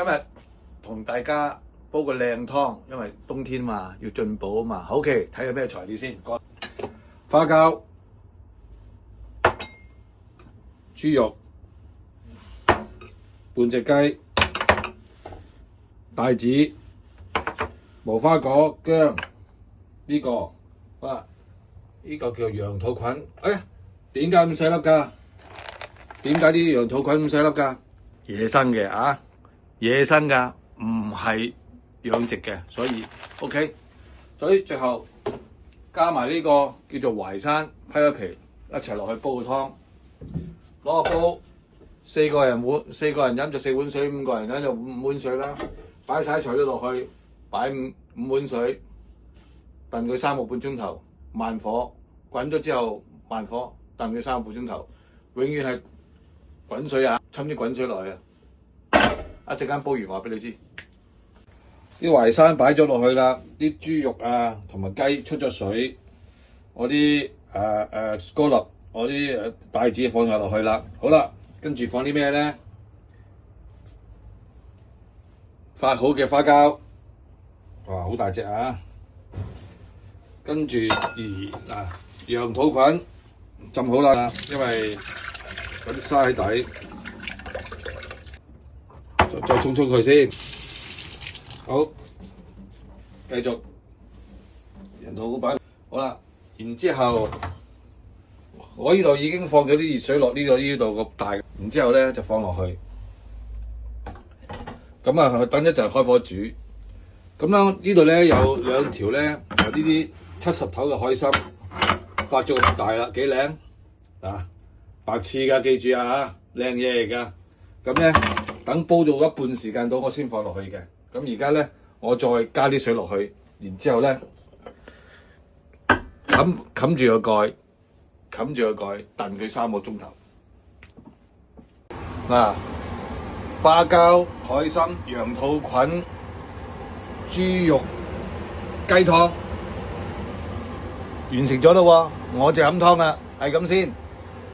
今日同大家煲個靚湯，因為冬天嘛，要進補啊嘛。OK，睇下咩材料先。花膠、豬肉、半隻雞、帶子、無花果、薑。呢個啊，呢個叫羊肚菌。哎呀，點解咁細粒㗎？點解啲羊肚菌咁細粒㗎？野生嘅啊，野生㗎，唔係養殖嘅，所以 OK。所以最後加埋呢個叫做淮山，批咗皮一齊落去煲個湯。攞個煲，四個人飲就4碗水，5個人飲就5碗水啦。擺晒材料落去，擺5碗水，燉佢3個半鐘頭，慢火滾咗之後慢火燉佢3個半鐘頭，永遠係滾水啊，侵啲滾水落去啊！一陣間煲完話俾你知。啲淮山擺咗落去啦，啲豬肉啊同埋雞出咗水，我啲scallop，我啲帶子放晒落去啦。好啦，跟住放啲咩咧？發好嘅花膠，哇，好大隻啊！跟住羊肚菌浸好啦，因為嗰啲沙喺底，再沖佢先。好，繼續羊肚擺好啦，然之後我呢度已經放咗啲熱水落呢度個大，然之後咧就放落去，咁啊等一陣開火煮。咁樣呢度咧有2條咧，有呢啲70頭嘅海參，發咗咁大啦，幾靚啊！白刺㗎，記住啊，靚嘢嚟㗎。咁咧等煲到一半時間到，我先放落去嘅。咁而家咧，我再加啲水落去，然之後咧冚住個蓋，燉佢3個鐘頭。嗱，花膠、海參、羊肚菌、豬肉、雞湯完成咗啦喎，我就飲湯啦，係咁先。